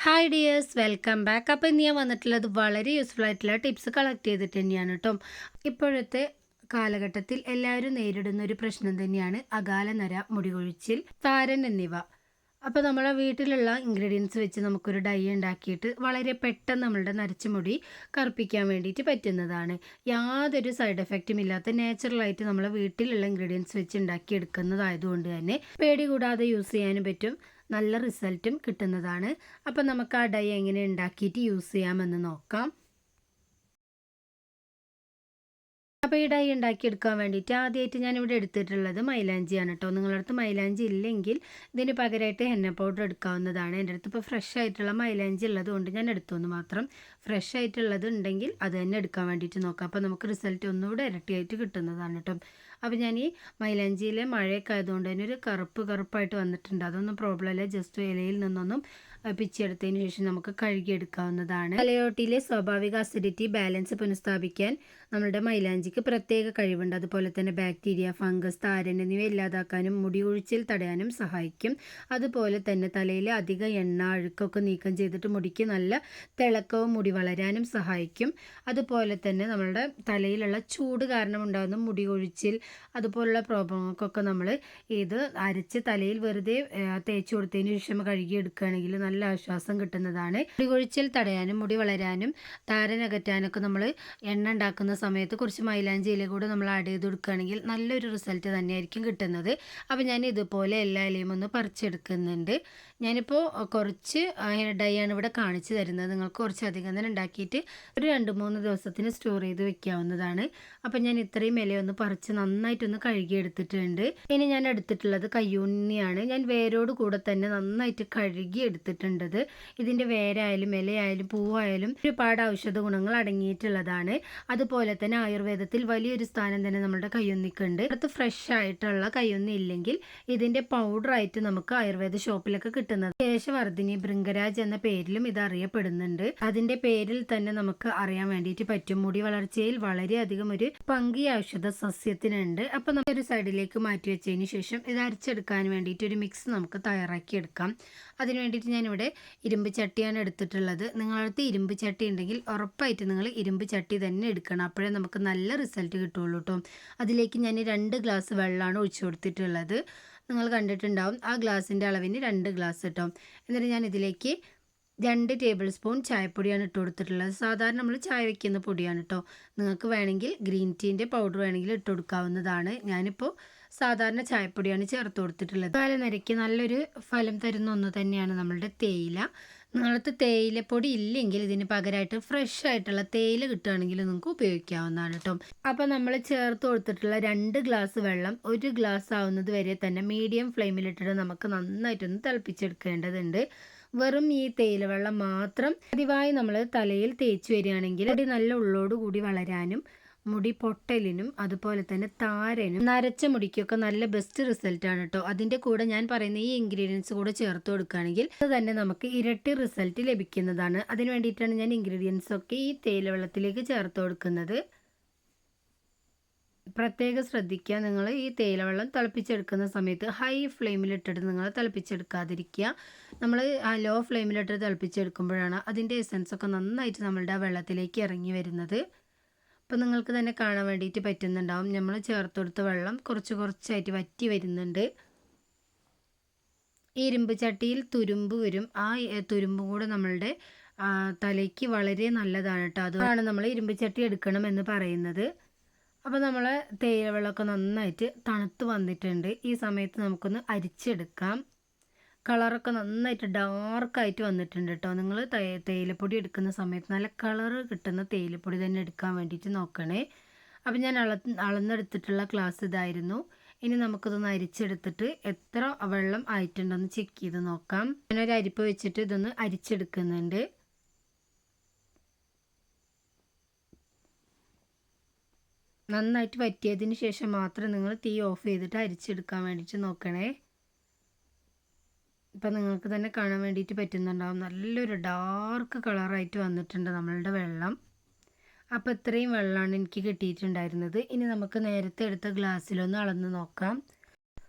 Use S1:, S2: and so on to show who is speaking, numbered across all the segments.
S1: Hi dears, welcome back. അപ്പോൾ ഇന്ന് ഞാൻ വന്നിട്ടുള്ളത് വളരെ യൂസ്ഫുൾ ആയിട്ടുള്ള ടിപ്സ് കളക്ട് ചെയ്തിട്ട് തന്നെയാണ് കേട്ടോ. ഇപ്പോഴത്തെ കാലഘട്ടത്തിൽ എല്ലാവരും നേരിടുന്ന ഒരു പ്രശ്നം തന്നെയാണ് അകാല നര, മുടികൊഴിച്ചിൽ, താരൻ എന്നിവ. അപ്പോൾ നമ്മളെ വീട്ടിലുള്ള ഇൻഗ്രീഡിയൻസ് വെച്ച് നമുക്കൊരു ഡൈ ഉണ്ടാക്കിയിട്ട് വളരെ പെട്ടെന്ന് നമ്മളുടെ നരച്ച മുടി കറുപ്പിക്കാൻ വേണ്ടിയിട്ട് പറ്റുന്നതാണ്. യാതൊരു സൈഡ് എഫക്റ്റും ഇല്ലാത്ത നാച്ചുറലായിട്ട് നമ്മളെ വീട്ടിലുള്ള ഇൻഗ്രീഡിയൻസ് വെച്ച് ഉണ്ടാക്കിയെടുക്കുന്നതായതുകൊണ്ട് തന്നെ പേടി കൂടാതെ യൂസ് ചെയ്യാനും പറ്റും, നല്ല റിസൾട്ടും കിട്ടുന്നതാണ്. അപ്പം നമുക്ക് ആ ഡൈ എങ്ങനെ ഉണ്ടാക്കിയിട്ട് യൂസ് ചെയ്യാമെന്ന് നോക്കാം. അപ്പോൾ ഈ ഡൈ ഉണ്ടാക്കിയെടുക്കാൻ വേണ്ടിയിട്ട് ആദ്യമായിട്ട് ഞാനിവിടെ എടുത്തിട്ടുള്ളത് മൈലാഞ്ചിയാണ് കേട്ടോ. നിങ്ങളുടെ അടുത്ത് മൈലാഞ്ചി ഇല്ലെങ്കിൽ ഇതിന് പകരമായിട്ട് ഹെന്ന പൗഡർ എടുക്കാവുന്നതാണ്. എൻ്റെ അടുത്ത് ഇപ്പോൾ ഫ്രഷ് ആയിട്ടുള്ള മൈലാഞ്ചി ഉള്ളത് കൊണ്ട് ഞാൻ എടുത്തുവെന്ന് മാത്രം. ഫ്രഷ് ആയിട്ടുള്ളത് ഉണ്ടെങ്കിൽ അത് തന്നെ എടുക്കാൻ വേണ്ടിയിട്ട് നോക്കാം. അപ്പോൾ നമുക്ക് റിസൾട്ട് ഒന്നുകൂടെ ഇരട്ടിയായിട്ട് കിട്ടുന്നതാണ് കേട്ടോ. അപ്പോൾ ഞാൻ ഈ മൈലാഞ്ചിയിലെ മഴയൊക്കെ ആയതുകൊണ്ട് തന്നെ ഒരു കറുപ്പായിട്ട് വന്നിട്ടുണ്ട്. അതൊന്നും പ്രോബ്ലം അല്ല. ജസ്റ്റ് ഇലയിൽ നിന്നൊന്നും പിച്ചെടുത്തതിന് ശേഷം നമുക്ക് കഴുകിയെടുക്കാവുന്നതാണ്. തലയോട്ടിയിലെ സ്വാഭാവിക അസിഡിറ്റി ബാലൻസ് പുനഃസ്ഥാപിക്കാൻ നമ്മുടെ മൈലാഞ്ചിക്ക് പ്രത്യേക കഴിവുണ്ട്. അതുപോലെ തന്നെ ബാക്ടീരിയ, ഫംഗസ്, താരൻ എന്നിവ ഇല്ലാതാക്കാനും മുടി ഒഴിച്ചിൽ തടയാനും സഹായിക്കും. അതുപോലെ തന്നെ തലയിലെ അധിക എണ്ണ, അഴുക്കൊക്കെ നീക്കം ചെയ്തിട്ട് മുടിക്ക് നല്ല തിളക്കവും മുടി വളരാനും സഹായിക്കും. അതുപോലെ തന്നെ നമ്മളുടെ തലയിലുള്ള ചൂട് കാരണം ഉണ്ടാകുന്ന മുടി ഒഴിച്ചിൽ അതുപോലുള്ള പ്രോബ്ലങ്ങൾക്കൊക്കെ നമ്മൾ ഇത് അരച്ച് തലയിൽ വെറുതെ തേച്ച് കൊടുത്തതിന് ശേഷം കഴുകിയെടുക്കുകയാണെങ്കിൽ നല്ല ആശ്വാസം കിട്ടുന്നതാണ്. മുടി കൊഴിച്ചിൽ തടയാനും മുടി വളരാനും താരനകറ്റാനൊക്കെ നമ്മൾ എണ്ണ ഉണ്ടാക്കുന്ന സമയത്ത് കുറച്ച് മൈലാഞ്ചി ഇല കൂടെ നമ്മൾ ആഡ് ചെയ്ത് കൊടുക്കുകയാണെങ്കിൽ നല്ലൊരു റിസൾട്ട് തന്നെയായിരിക്കും കിട്ടുന്നത്. അപ്പോൾ ഞാൻ ഇതുപോലെ എല്ലാ ഇലയും ഒന്ന് പറിച്ചെടുക്കുന്നുണ്ട്. ഞാനിപ്പോൾ കുറച്ച് ഡൈ ആണ് ഇവിടെ കാണിച്ചു തരുന്നത്. നിങ്ങൾക്ക് കുറച്ചധികം തന്നെ ഉണ്ടാക്കിയിട്ട് ഒരു 2-3 ദിവസത്തിന് സ്റ്റോർ ചെയ്ത് വെക്കാവുന്നതാണ്. അപ്പം ഞാൻ ഇത്രയും ഇലയൊന്ന് പറിച്ച് നന്നായിട്ടൊന്ന് കഴുകിയെടുത്തിട്ടുണ്ട്. ഇനി ഞാൻ എടുത്തിട്ടുള്ളത് കയ്യൂന്നിയാണ്. ഞാൻ വേരോട് കൂടെ തന്നെ നന്നായിട്ട് കഴുകി എടുത്തിട്ടുണ്ടത്. ഇതിൻ്റെ വേരായാലും ഇലയായാലും പൂവായാലും ഒരുപാട് ഔഷധ ഗുണങ്ങൾ അടങ്ങിയിട്ടുള്ളതാണ്. അതുപോലെ തന്നെ ആയുർവേദത്തിൽ വലിയൊരു സ്ഥാനം തന്നെ നമ്മുടെ കയ്യൊന്നിക്കുണ്ട്. അടുത്ത് ഫ്രഷ് ആയിട്ടുള്ള കയ്യൊന്നി ഇല്ലെങ്കിൽ ഇതിൻ്റെ പൗഡറായിട്ട് നമുക്ക് ആയുർവേദ ഷോപ്പിലൊക്കെ കിട്ടുന്നത്. കേശവർദ്ധിനി, ഭൃംഗരാജ് എന്ന പേരിലും ഇത് അറിയപ്പെടുന്നുണ്ട്. അതിൻ്റെ പേരിൽ തന്നെ നമുക്ക് അറിയാൻ വേണ്ടിയിട്ട് പറ്റും. മുടി വളർച്ചയിൽ വളരെയധികം ഒരു പങ്ക് ഈ ഔഷധ സസ്യത്തിനുണ്ട്. അപ്പം നമുക്ക് ഒരു സൈഡിലേക്ക് മാറ്റി വെച്ചതിന് ശേഷം ഇത് അരച്ചെടുക്കാൻ വേണ്ടിയിട്ട് ഒരു മിക്സ് നമുക്ക് തയ്യാറാക്കി എടുക്കാം. അതിന് വേണ്ടിയിട്ട് ഞാനിവിടെ ഇരുമ്പ് ചട്ടിയാണ് എടുത്തിട്ടുള്ളത്. നിങ്ങളടുത്ത് ഇരുമ്പ് ചട്ടി ഉണ്ടെങ്കിൽ ഉറപ്പായിട്ട് നിങ്ങൾ ഇരുമ്പ് ചട്ടി തന്നെ എടുക്കണം. അപ്പോഴേ നമുക്ക് നല്ല റിസൾട്ട് കിട്ടുള്ളൂ കേട്ടോ. അതിലേക്ക് ഞാൻ 2 ഗ്ലാസ് വെള്ളമാണ് ഒഴിച്ചു കൊടുത്തിട്ടുള്ളത്. നിങ്ങൾ കണ്ടിട്ടുണ്ടാവും. ആ ഗ്ലാസിൻ്റെ അളവിന് 2 ഗ്ലാസ് കേട്ടോ. എന്നിട്ട് ഞാൻ ഇതിലേക്ക് 2 ടേബിൾ സ്പൂൺ ചായപ്പൊടിയാണ് ഇട്ട് കൊടുത്തിട്ടുള്ളത്. സാധാരണ നമ്മൾ ചായ വയ്ക്കുന്ന പൊടിയാണ് കേട്ടോ. നിങ്ങൾക്ക് വേണമെങ്കിൽ ഗ്രീൻ ടീൻ്റെ പൗഡർ വേണമെങ്കിൽ ഇട്ട് കൊടുക്കാവുന്നതാണ്. ഞാനിപ്പോൾ സാധാരണ ചായപ്പൊടിയാണ് ചേർത്ത് കൊടുത്തിട്ടുള്ളത്. കാലനരയ്ക്ക് നല്ലൊരു ഫലം തരുന്ന ഒന്ന് തന്നെയാണ് നമ്മളുടെ തേയില. നിങ്ങൾക്ക് തേയിലപ്പൊടി ഇല്ലെങ്കിൽ ഇതിന് പകരമായിട്ട് ഫ്രഷ് ആയിട്ടുള്ള തേയില കിട്ടുകയാണെങ്കിൽ നിങ്ങൾക്ക് ഉപയോഗിക്കാവുന്നതാണ് കേട്ടോ. അപ്പോൾ നമ്മൾ ചേർത്ത് കൊടുത്തിട്ടുള്ള 2 ഗ്ലാസ് വെള്ളം 1 ഗ്ലാസ് ആവുന്നത് വരെ തന്നെ മീഡിയം ഫ്ലെയിമിലിട്ടിട്ട് നമുക്ക് നന്നായിട്ടൊന്ന് തിളപ്പിച്ചെടുക്കേണ്ടതുണ്ട്. വെറും ഈ തേയില വെള്ളം മാത്രം പതിവായി നമ്മൾ തലയിൽ തേച്ച് വരികയാണെങ്കിൽ മുടി നല്ല ഉള്ളോട് കൂടി വളരാനും മുടി പൊട്ടലിനും അതുപോലെ തന്നെ താരനും നരച്ച മുടിക്കൊക്കെ നല്ല ബെസ്റ്റ് റിസൾട്ടാണ് കേട്ടോ. അതിൻ്റെ കൂടെ ഞാൻ പറയുന്ന ഈ ഇൻഗ്രീഡിയൻസ് കൂടെ ചേർത്ത് കൊടുക്കുകയാണെങ്കിൽ അത് തന്നെ നമുക്ക് ഇരട്ടി റിസൾട്ട് ലഭിക്കുന്നതാണ്. അതിന് വേണ്ടിയിട്ടാണ് ഞാൻ ഇൻഗ്രീഡിയൻസ് ഒക്കെ ഈ തേയില വെള്ളത്തിലേക്ക് ചേർത്ത് കൊടുക്കുന്നത്. പ്രത്യേകം ശ്രദ്ധിക്കുക, നിങ്ങൾ ഈ തേയില വെള്ളം തിളപ്പിച്ചെടുക്കുന്ന സമയത്ത് ഹൈ ഫ്ലെയിമിലിട്ടിട്ട് നിങ്ങൾ തിളപ്പിച്ചെടുക്കാതിരിക്കുക. നമ്മൾ ലോ ഫ്ലെയിമിലിട്ട് തിളപ്പിച്ചെടുക്കുമ്പോഴാണ് അതിൻ്റെ എസൻസ് ഒക്കെ നന്നായിട്ട് നമ്മളുടെ ആ വെള്ളത്തിലേക്ക് ഇറങ്ങി വരുന്നത്. അപ്പോൾ നിങ്ങൾക്ക് തന്നെ കാണാൻ വേണ്ടിയിട്ട് പറ്റുന്നുണ്ടാവും. നമ്മൾ ചേർത്ത് കൊടുത്ത വെള്ളം കുറച്ചായിട്ട് വറ്റി വരുന്നുണ്ട്. ഈ ഇരുമ്പ് ചട്ടിയിൽ തുരുമ്പ് വരും. ആ തുരുമ്പും കൂടെ നമ്മളുടെ തലയ്ക്ക് വളരെ നല്ലതാണ് കേട്ടോ. അതാണ് നമ്മൾ ഇരുമ്പ് ചട്ടി എടുക്കണം എന്ന് പറയുന്നത്. അപ്പോൾ നമ്മൾ തേയില വെള്ളമൊക്കെ നന്നായിട്ട് തണുത്ത് വന്നിട്ടുണ്ട്. ഈ സമയത്ത് നമുക്കൊന്ന് അരിച്ചെടുക്കാം. കളറൊക്കെ നന്നായിട്ട് ഡാർക്കായിട്ട് വന്നിട്ടുണ്ട് കേട്ടോ. നിങ്ങൾ തേയിലപ്പൊടി എടുക്കുന്ന സമയത്ത് നല്ല കളറ് കിട്ടുന്ന തേയിലപ്പൊടി തന്നെ എടുക്കാൻ വേണ്ടിയിട്ട് നോക്കണേ. അപ്പം ഞാൻ അളന്നെടുത്തിട്ടുള്ള ഗ്ലാസ് ഇതായിരുന്നു. ഇനി നമുക്കിതൊന്ന് അരിച്ചെടുത്തിട്ട് എത്ര വെള്ളം ആയിട്ടുണ്ടെന്ന് ചെക്ക് ചെയ്ത് നോക്കാം. ഞാനൊരു അരിപ്പ് വെച്ചിട്ട് ഇതൊന്ന് അരിച്ചെടുക്കുന്നുണ്ട്. നന്നായിട്ട് വറ്റിയതിന് ശേഷം മാത്രം നിങ്ങൾ തീ ഓഫ് ചെയ്തിട്ട് അരിച്ചെടുക്കാൻ വേണ്ടിയിട്ട് നോക്കണേ. ഇപ്പം നിങ്ങൾക്ക് തന്നെ കാണാൻ വേണ്ടിയിട്ട് പറ്റുന്നുണ്ടാവും. നല്ലൊരു ഡാർക്ക് കളറായിട്ട് വന്നിട്ടുണ്ട് നമ്മളുടെ വെള്ളം. അപ്പോൾ ഇത്രയും വെള്ളമാണ് എനിക്ക് കിട്ടിയിട്ടുണ്ടായിരുന്നത്. ഇനി നമുക്ക് നേരത്തെ എടുത്ത ഗ്ലാസ്സിലൊന്ന് അളന്ന് നോക്കാം.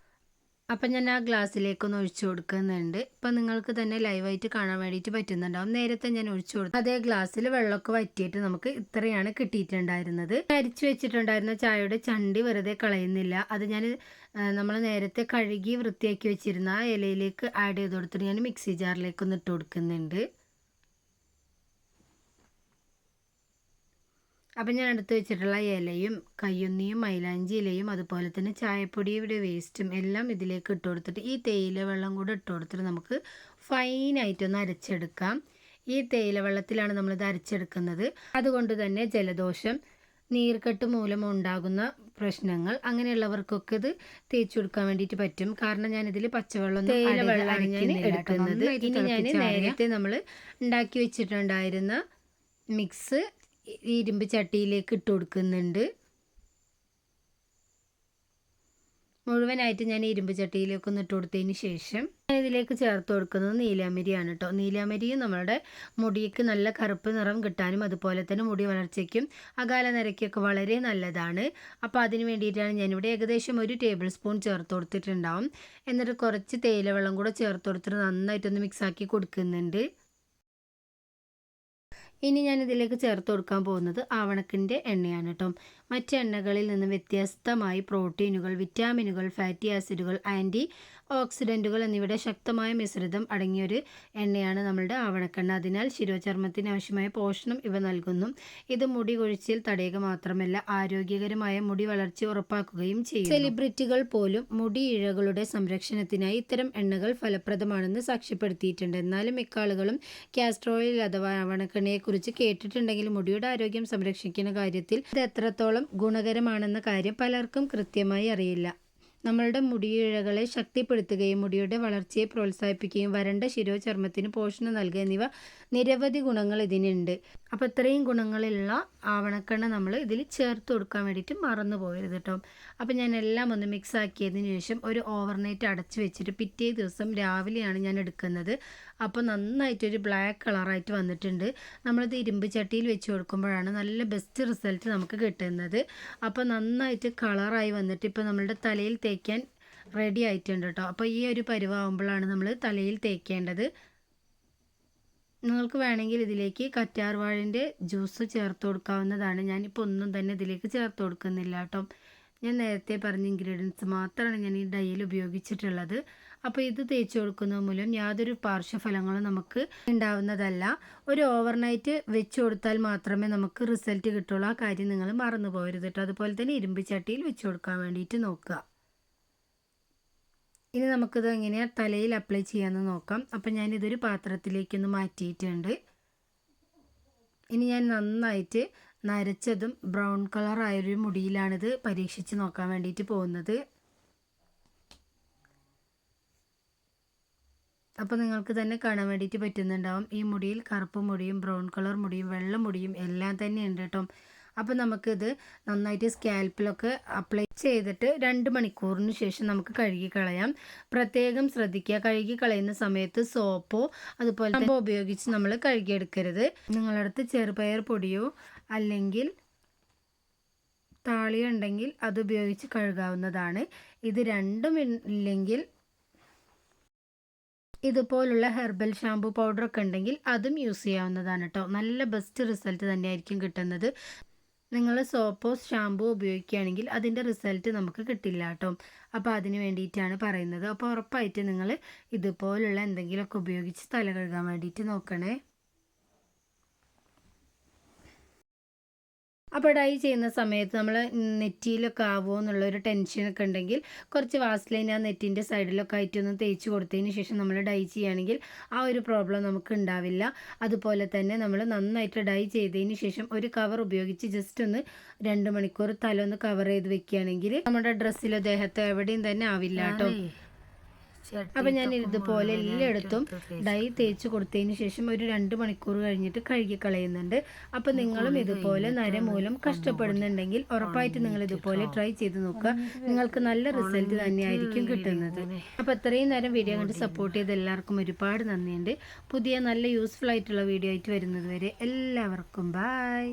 S1: അപ്പം ഞാൻ ആ ഗ്ലാസ്സിലേക്കൊന്ന് ഒഴിച്ചു കൊടുക്കുന്നുണ്ട്. ഇപ്പം നിങ്ങൾക്ക് തന്നെ ലൈവായിട്ട് കാണാൻ വേണ്ടിയിട്ട് പറ്റുന്നുണ്ടാവും. നേരത്തെ ഞാൻ ഒഴിച്ചു കൊടുത്തു അതേ ഗ്ലാസ്സിൽ വെള്ളമൊക്കെ വറ്റിയിട്ട് നമുക്ക് ഇത്രയാണ് കിട്ടിയിട്ടുണ്ടായിരുന്നത്. അരിച്ചു വെച്ചിട്ടുണ്ടായിരുന്ന ചായയുടെ ചണ്ടി വെറുതെ കളയുന്നില്ല. അത് ഞാൻ നമ്മൾ നേരത്തെ കഴുകി വൃത്തിയാക്കി വെച്ചിരുന്ന ആ ഇലയിലേക്ക് ആഡ് ചെയ്ത് കൊടുത്തിട്ട് ഞാൻ മിക്സി ജാറിലേക്ക് ഒന്ന് ഇട്ട് കൊടുക്കുന്നുണ്ട്. അപ്പം ഞാൻ എടുത്ത് വെച്ചിട്ടുള്ള ഇലയും കയ്യൊന്നിയും മൈലാഞ്ചി ഇലയും അതുപോലെ തന്നെ ചായപ്പൊടിയുടെ വേസ്റ്റും എല്ലാം ഇതിലേക്ക് ഇട്ട് കൊടുത്തിട്ട് ഈ തേയില വെള്ളം കൂടെ ഇട്ട് കൊടുത്തിട്ട് നമുക്ക് ഫൈനായിട്ടൊന്ന് അരച്ചെടുക്കാം. ഈ തേയില വെള്ളത്തിലാണ് നമ്മളിത് അരച്ചെടുക്കുന്നത്. അതുകൊണ്ട് തന്നെ ജലദോഷം, നീർക്കെട്ട് മൂലം ഉണ്ടാകുന്ന പ്രശ്നങ്ങൾ അങ്ങനെയുള്ളവർക്കൊക്കെ ഇത് തേച്ചു കൊടുക്കാൻ വേണ്ടിയിട്ട് പറ്റും. കാരണം ഞാനിതിൽ പച്ചവെള്ളം തേയില വെള്ളമാണ് ഞാൻ എടുക്കുന്നത്. ഇനി ഞാൻ നേരത്തെ നമ്മൾ ഉണ്ടാക്കി വെച്ചിട്ടുണ്ടായിരുന്ന മിക്സ് ഇരുമ്പ് ചട്ടിയിലേക്ക് ഇട്ട് കൊടുക്കുന്നുണ്ട്. മുഴുവനായിട്ട് ഞാൻ ഇരുമ്പ് ചട്ടിയിലേക്ക് ഒന്ന് ഇട്ട് കൊടുത്തതിന് ശേഷം ഞാൻ ഇതിലേക്ക് ചേർത്ത് കൊടുക്കുന്നത് നീലാമരിയാണ് കേട്ടോ. നീലാമരിയും നമ്മുടെ മുടിക്ക് നല്ല കറുപ്പ് നിറം കിട്ടാനും അതുപോലെ തന്നെ മുടി വളർച്ചയ്ക്കും അകാല നരയ്ക്കൊക്കെ വളരെ നല്ലതാണ്. അപ്പോൾ അതിന് വേണ്ടിയിട്ടാണ് ഞാനിവിടെ ഏകദേശം 1 ടേബിൾ സ്പൂൺ ചേർത്ത് കൊടുത്തിട്ടുണ്ടാവും. എന്നിട്ട് കുറച്ച് തേയില വെള്ളം കൂടെ ചേർത്ത് കൊടുത്തിട്ട് നന്നായിട്ടൊന്ന് മിക്സാക്കി കൊടുക്കുന്നുണ്ട്. ഇനി ഞാൻ ഇതിലേക്ക് ചേർത്ത് കൊടുക്കാൻ പോകുന്നത് ആവണക്കിൻ്റെ എണ്ണയാണ് കേട്ടോ. മറ്റ് എണ്ണകളിൽ നിന്ന് വ്യത്യസ്തമായി പ്രോട്ടീനുകൾ, വിറ്റാമിനുകൾ, ഫാറ്റി ആസിഡുകൾ, ആൻറ്റി ഓക്സിഡൻറ്റുകൾ എന്നിവയുടെ ശക്തമായ മിശ്രിതം അടങ്ങിയൊരു എണ്ണയാണ് നമ്മളുടെ ആവണക്കെണ്ണ. അതിനാൽ ശിരോചർമ്മത്തിന് ആവശ്യമായ പോഷണം ഇവ നൽകുന്നു. ഇത് മുടി കൊഴിച്ചിൽ തടയുക മാത്രമല്ല ആരോഗ്യകരമായ മുടി വളർച്ച ഉറപ്പാക്കുകയും ചെയ്യും. സെലിബ്രിറ്റികൾ പോലും മുടി ഇഴകളുടെ സംരക്ഷണത്തിനായി ഇത്തരം എണ്ണകൾ ഫലപ്രദമാണെന്ന് സാക്ഷ്യപ്പെടുത്തിയിട്ടുണ്ട്. എന്നാലും മിക്ക ആളുകളും കാസ്റ്റർ ഓയിൽ അഥവാ ആവണക്കെണ്ണയെ കുറിച്ച് കേട്ടിട്ടുണ്ടെങ്കിലും മുടിയുടെ ആരോഗ്യം സംരക്ഷിക്കുന്ന കാര്യത്തിൽ ഇത് എത്രത്തോളം ഗുണകരമാണെന്ന കാര്യം പലർക്കും കൃത്യമായി അറിയില്ല. നമ്മളുടെ മുടിയിഴകളെ ശക്തിപ്പെടുത്തുകയും മുടിയുടെ വളർച്ചയെ പ്രോത്സാഹിപ്പിക്കുകയും വരണ്ട ശിരോചർമ്മത്തിന് പോഷണം നൽകുക എന്നിവ നിരവധി ഗുണങ്ങൾ ഇതിനുണ്ട്. അപ്പോൾ ഇത്രയും ഗുണങ്ങളുള്ള ആവണക്കെണ്ണ നമ്മൾ ഇതിൽ ചേർത്ത് കൊടുക്കാൻ വേണ്ടിയിട്ട് മറന്നു പോകരുത് കേട്ടോ. അപ്പോൾ ഞാൻ എല്ലാം ഒന്ന് മിക്സ് ആക്കിയതിന് ശേഷം ഒരു ഓവർനൈറ്റ് അടച്ച് വെച്ചിട്ട് പിറ്റേ ദിവസം രാവിലെയാണ് ഞാൻ എടുക്കുന്നത്. അപ്പോൾ നന്നായിട്ടൊരു ബ്ലാക്ക് കളറായിട്ട് വന്നിട്ടുണ്ട്. നമ്മളിത് ഇരുമ്പ് ചട്ടിയിൽ വെച്ച് കൊടുക്കുമ്പോഴാണ് നല്ല ബെസ്റ്റ് റിസൾട്ട് നമുക്ക് കിട്ടുന്നത്. അപ്പോൾ നന്നായിട്ട് കളറായി വന്നിട്ട് ഇപ്പോൾ നമ്മളുടെ തലയിൽ തേക്കാൻ റെഡി ആയിട്ടുണ്ട് കേട്ടോ. അപ്പോൾ ഈ ഒരു പരുവാകുമ്പോഴാണ് നമ്മൾ തലയിൽ തേക്കേണ്ടത്. നിങ്ങൾക്ക് വേണമെങ്കിൽ ഇതിലേക്ക് കറ്റാർ വാഴൻ്റെ ജ്യൂസ് ചേർത്ത് കൊടുക്കാവുന്നതാണ്. ഞാനിപ്പോൾ ഒന്നും തന്നെ ഇതിലേക്ക് ചേർത്ത് കൊടുക്കുന്നില്ല കേട്ടോ. ഞാൻ നേരത്തെ പറഞ്ഞ ഇൻഗ്രീഡിയൻസ് മാത്രമാണ് ഞാൻ ഈ ഡൈയിൽ ഉപയോഗിച്ചിട്ടുള്ളത്. അപ്പോൾ ഇത് തേച്ച് കൊടുക്കുന്നത് മൂലം യാതൊരു പാർശ്വഫലങ്ങളും നമുക്ക് ഉണ്ടാവുന്നതല്ല. ഒരു ഓവർനൈറ്റ് വെച്ച് കൊടുത്താൽ മാത്രമേ നമുക്ക് റിസൾട്ട് കിട്ടുള്ളൂ. ആ കാര്യം നിങ്ങൾ മറന്നു പോകരുത് കേട്ടോ. അതുപോലെ തന്നെ ഇരുമ്പ് ചട്ടിയിൽ വെച്ച് കൊടുക്കാൻ വേണ്ടിയിട്ട് നോക്കുക. ഇനി നമുക്കിത് എങ്ങനെയാണ് തലയിൽ അപ്ലൈ ചെയ്യാമെന്ന് നോക്കാം. അപ്പം ഞാനിതൊരു പാത്രത്തിലേക്കൊന്ന് മാറ്റിയിട്ടുണ്ട്. ഇനി ഞാൻ നന്നായിട്ട് നരച്ചതും ബ്രൗൺ കളറായൊരു മുടിയിലാണിത് പരീക്ഷിച്ച് നോക്കാൻ വേണ്ടിയിട്ട് പോകുന്നത്. അപ്പോൾ നിങ്ങൾക്ക് തന്നെ കാണാൻ വേണ്ടിയിട്ട് പറ്റുന്നുണ്ടാവും. ഈ മുടിയിൽ കറുപ്പ് മുടിയും ബ്രൗൺ കളർ മുടിയും വെള്ള മുടിയും എല്ലാം തന്നെ ഉണ്ട് കേട്ടോ. അപ്പോൾ നമുക്കിത് നന്നായിട്ട് സ്കാൽപ്പിലൊക്കെ അപ്ലൈ ചെയ്തിട്ട് 2 മണിക്കൂറിന് ശേഷം നമുക്ക് കഴുകി കളയാം. പ്രത്യേകം ശ്രദ്ധിക്കുക, കഴുകി കളയുന്ന സമയത്ത് സോപ്പോ അതുപോലെ ഷാമ്പോ ഉപയോഗിച്ച് നമ്മൾ കഴുകിയെടുക്കരുത്. നിങ്ങളുടെ അടുത്ത് ചെറുപയർ പൊടിയോ അല്ലെങ്കിൽ താളിയോ ഉണ്ടെങ്കിൽ അത് ഉപയോഗിച്ച് കഴുകാവുന്നതാണ്. ഇത് രണ്ടും ഇല്ലെങ്കിൽ ഇതുപോലുള്ള ഹെർബൽ ഷാമ്പു പൗഡറൊക്കെ ഉണ്ടെങ്കിൽ അതും യൂസ് ചെയ്യാവുന്നതാണ് കേട്ടോ. നല്ല ബെസ്റ്റ് റിസൾട്ട് തന്നെയായിരിക്കും കിട്ടുന്നത്. നിങ്ങൾ സോപ്പോ ഷാമ്പൂ ഉപയോഗിക്കുകയാണെങ്കിൽ അതിൻ്റെ റിസൾട്ട് നമുക്ക് കിട്ടില്ല കേട്ടോ. അപ്പോൾ അതിന് വേണ്ടിയിട്ടാണ് പറയുന്നത്. അപ്പോൾ ഉറപ്പായിട്ട് നിങ്ങൾ ഇതുപോലുള്ള എന്തെങ്കിലുമൊക്കെ ഉപയോഗിച്ച് തല കഴുകാൻ വേണ്ടിയിട്ട് നോക്കണേ. അപ്പോൾ ഡൈ ചെയ്യുന്ന സമയത്ത് നമ്മൾ നെറ്റിയിലൊക്കെ ആവുമോ എന്നുള്ളൊരു ടെൻഷനൊക്കെ ഉണ്ടെങ്കിൽ കുറച്ച് വാസ്ലൈൻ ആ നെറ്റിൻ്റെ സൈഡിലൊക്കെ ആയിട്ടൊന്ന് തേച്ച് കൊടുത്തതിന് ശേഷം നമ്മൾ ഡൈ ചെയ്യുകയാണെങ്കിൽ ആ ഒരു പ്രോബ്ലം നമുക്ക് ഉണ്ടാവില്ല. അതുപോലെ തന്നെ നമ്മൾ നന്നായിട്ട് ഡൈ ചെയ്തതിന് ശേഷം ഒരു കവർ ഉപയോഗിച്ച് ജസ്റ്റ് ഒന്ന് 2 മണിക്കൂർ തല ഒന്ന് കവർ ചെയ്ത് വെക്കുകയാണെങ്കിൽ നമ്മുടെ ഡ്രസ്സിലോ ദേഹത്തോ എവിടെയും തന്നെ ആവില്ല കേട്ടോ. അപ്പം ഞാൻ ഇതുപോലെ എല്ലായിടത്തും ഡൈ തേച്ച് കൊടുത്തതിന് ശേഷം ഒരു 2 മണിക്കൂർ കഴിഞ്ഞിട്ട് കഴുകി കളയുന്നുണ്ട്. അപ്പം നിങ്ങളും ഇതുപോലെ നരമൂലം കഷ്ടപ്പെടുന്നുണ്ടെങ്കിൽ ഉറപ്പായിട്ട് നിങ്ങൾ ഇതുപോലെ ട്രൈ ചെയ്ത് നോക്കുക. നിങ്ങൾക്ക് നല്ല റിസൾട്ട് തന്നെയായിരിക്കും കിട്ടുന്നത്. അപ്പോൾ ഇത്രയും നേരം വീഡിയോ കണ്ട് സപ്പോർട്ട് ചെയ്ത് എല്ലാവർക്കും ഒരുപാട് നന്ദിയുണ്ട്. പുതിയ നല്ല യൂസ്ഫുൾ ആയിട്ടുള്ള വീഡിയോ ആയിട്ട് വരുന്നത് വരെ എല്ലാവർക്കും ബൈ.